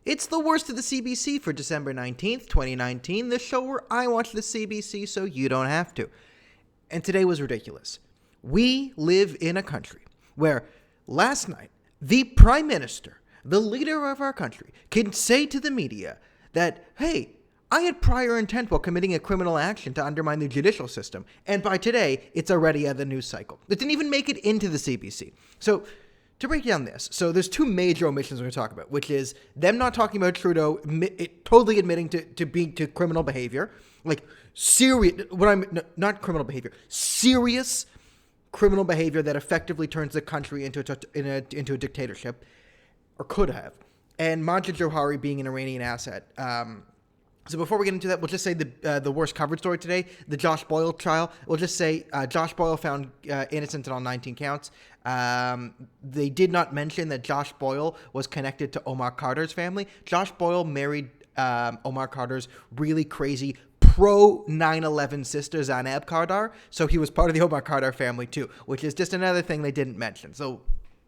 It's the worst of the CBC for December 19th, 2019, the show where I watch the CBC so you don't have to. And today was ridiculous. We live in a country where last night, the Prime Minister, the leader of our country, can say to the media that, hey, I had prior intent while committing a criminal action to undermine the judicial system, and by today, it's already at the news cycle. It didn't even make it into the CBC. So, to break down this, so there's two major omissions we're going to talk about, which is them not talking about Trudeau totally admitting to criminal behavior, like serious, not criminal behavior, serious criminal behavior that effectively turns the country into a dictatorship, or could have, and Majid Jowhari being an Iranian asset. So before we get into that, we'll just say the worst covered story today, the Josh Boyle trial. We'll just say Josh Boyle found innocent on all 19 counts. They did not mention that Josh Boyle was connected to Omar Carter's family. Josh Boyle married Omar Carter's really crazy pro-9/11 sister, Zanab Carter. So he was part of the Omar Carter family too, which is just another thing they didn't mention. So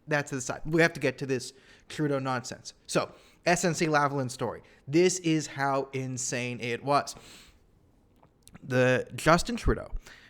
that's to the side. We have to get to this Trudeau nonsense. So SNC-Lavalin story. This is how insane it was. The Justin Trudeau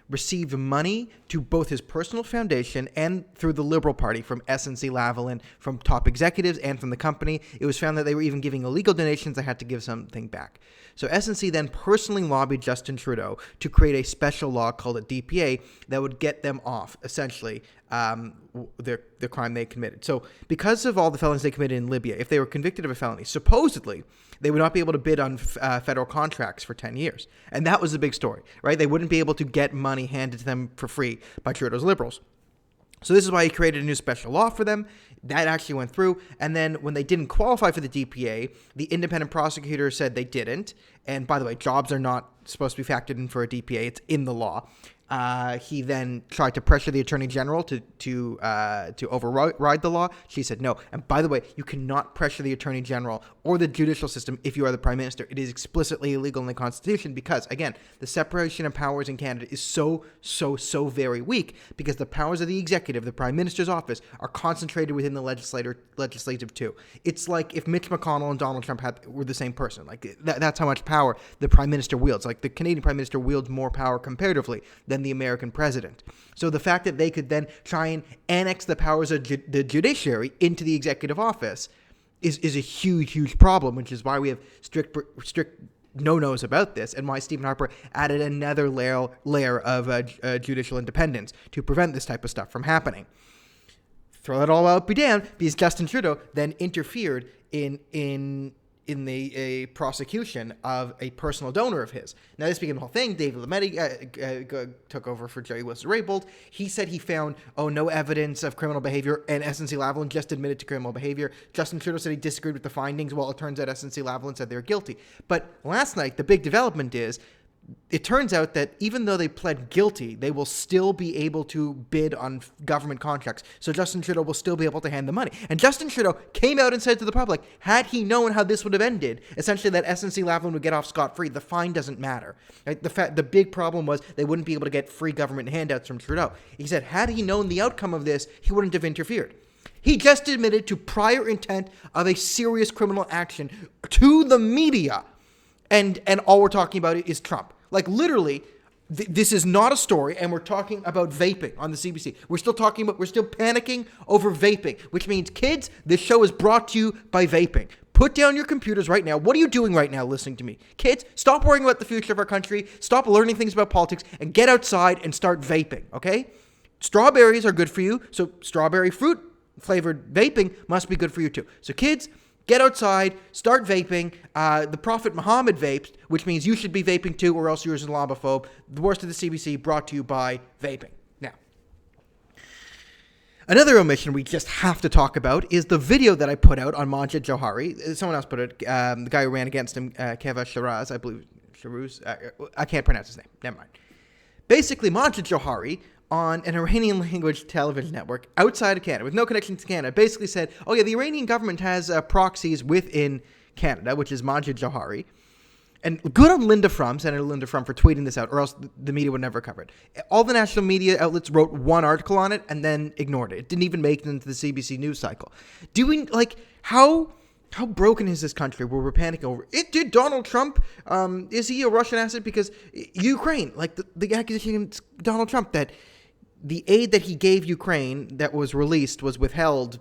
received money to both his personal foundation and through the Liberal Party from SNC-Lavalin, from top executives and from the company. It was found that they were even giving illegal donations that had to give something back. So SNC then personally lobbied Justin Trudeau to create a special law called a DPA that would get them off, essentially, the crime they committed. So because of all the felonies they committed in Libya, if they were convicted of a felony, supposedly they would not be able to bid on federal contracts for 10 years. And that was the big story, right? They wouldn't be able to get money handed to them for free by Trudeau's Liberals. So this is why he created a new special law for them. That actually went through. And then when they didn't qualify for the DPA, the independent prosecutor said they didn't. And by the way, jobs are not supposed to be factored in for a DPA. It's in the law. He then tried to pressure the Attorney General to override the law. She said no. And by the way, you cannot pressure the Attorney General or the judicial system if you are the Prime Minister. It is explicitly illegal in the Constitution because, again, the separation of powers in Canada is so very weak because the powers of the executive, the Prime Minister's office, are concentrated within the legislative too. It's like if Mitch McConnell and Donald Trump were the same person. Like that's how much power the Prime Minister wields. Like the Canadian Prime Minister wields more power comparatively than the American president. So the fact that they could then try and annex the powers of the judiciary into the executive office is a huge problem, which is why we have strict no-nos about this and why Stephen Harper added another layer of judicial independence to prevent this type of stuff from happening. Throw that all out, be damned, because Justin Trudeau then interfered in the prosecution of a personal donor of his. Now, this became the whole thing. David Lametti took over for Jerry Wilson-Raybould. He said he found, no evidence of criminal behavior, and SNC-Lavalin just admitted to criminal behavior. Justin Trudeau said he disagreed with the findings. Well, it turns out SNC-Lavalin said they were guilty. But last night, the big development is, it turns out that even though they pled guilty, they will still be able to bid on government contracts. So Justin Trudeau will still be able to hand the money. And Justin Trudeau came out and said to the public, had he known how this would have ended, essentially that SNC-Lavalin would get off scot-free, the fine doesn't matter. Right? The big problem was they wouldn't be able to get free government handouts from Trudeau. He said, had he known the outcome of this, he wouldn't have interfered. He just admitted to prior intent of a serious criminal action to the media. And all we're talking about is Trump. Like, literally, this is not a story, and we're talking about vaping on the CBC. We're still panicking over vaping, which means, kids, this show is brought to you by vaping. Put down your computers right now. What are you doing right now listening to me? Kids, stop worrying about the future of our country, stop learning things about politics, and get outside and start vaping, okay? Strawberries are good for you, so strawberry fruit-flavored vaping must be good for you too. So, kids, get outside, start vaping. The Prophet Muhammad vaped, which means you should be vaping too, or else you're an Islamophobe. The worst of the CBC brought to you by vaping. Now, another omission we just have to talk about is the video that I put out on Majid Jowhari. Someone else put it. The guy who ran against him, Keva Shiraz, I believe. Shiraz. I can't pronounce his name. Never mind. Basically, Majid Jowhari, on an Iranian language television network outside of Canada with no connection to Canada, basically said, the Iranian government has proxies within Canada, which is Majid Jowhari. And good on Senator Linda Frum, for tweeting this out, or else the media would never cover it. All the national media outlets wrote one article on it and then ignored it. It didn't even make it into the CBC news cycle. How How broken is this country where we're panicking over it? Did Donald Trump, is he a Russian asset? Because Ukraine, like the accusation against Donald Trump that the aid that he gave Ukraine that was released was withheld,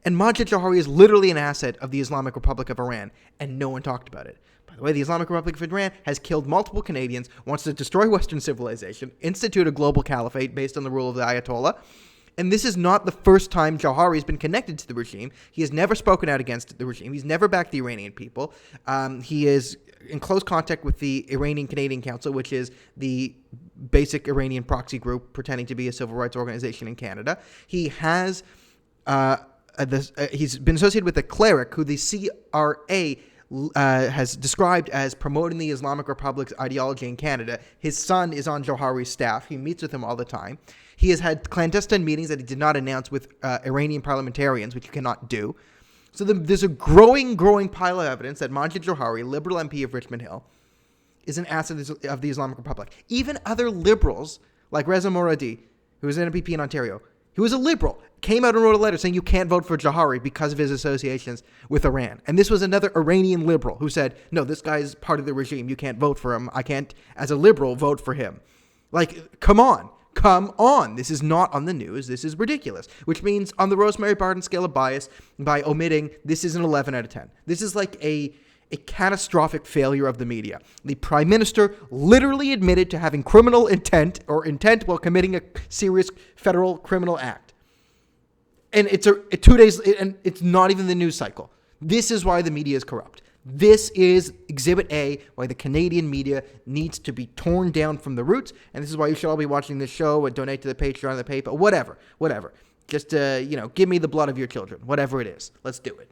and Majid Jowhari is literally an asset of the Islamic Republic of Iran, and no one talked about it. By the way, the Islamic Republic of Iran has killed multiple Canadians, wants to destroy Western civilization, institute a global caliphate based on the rule of the Ayatollah. And this is not the first time Jowhari has been connected to the regime. He has never spoken out against the regime. He's never backed the Iranian people. He is in close contact with the Iranian-Canadian Council, which is the basic Iranian proxy group pretending to be a civil rights organization in Canada. He has he's been associated with a cleric who the CRA has described as promoting the Islamic Republic's ideology in Canada. His son is on Jowhari's staff. He meets with him all the time. He has had clandestine meetings that he did not announce with Iranian parliamentarians, which you cannot do. So there's a growing pile of evidence that Majid Jowhari, Liberal MP of Richmond Hill, is an asset of the Islamic Republic. Even other Liberals, like Reza Moradi, who was an MPP in Ontario, he was a Liberal, came out and wrote a letter saying you can't vote for Jowhari because of his associations with Iran. And this was another Iranian Liberal who said, no, this guy's part of the regime. You can't vote for him. I can't, as a Liberal, vote for him. Like, come on. Come on. This is not on the news. This is ridiculous. Which means on the Rosemary Barton scale of bias, by omitting, this is an 11 out of 10. This is like a catastrophic failure of the media. The Prime Minister literally admitted to having criminal intent or intent while committing a serious federal criminal act. And it's 2 days, and it's not even the news cycle. This is why the media is corrupt. This is Exhibit A, why the Canadian media needs to be torn down from the roots, and this is why you should all be watching this show and donate to the Patreon, the PayPal, whatever. Just, give me the blood of your children, whatever it is. Let's do it.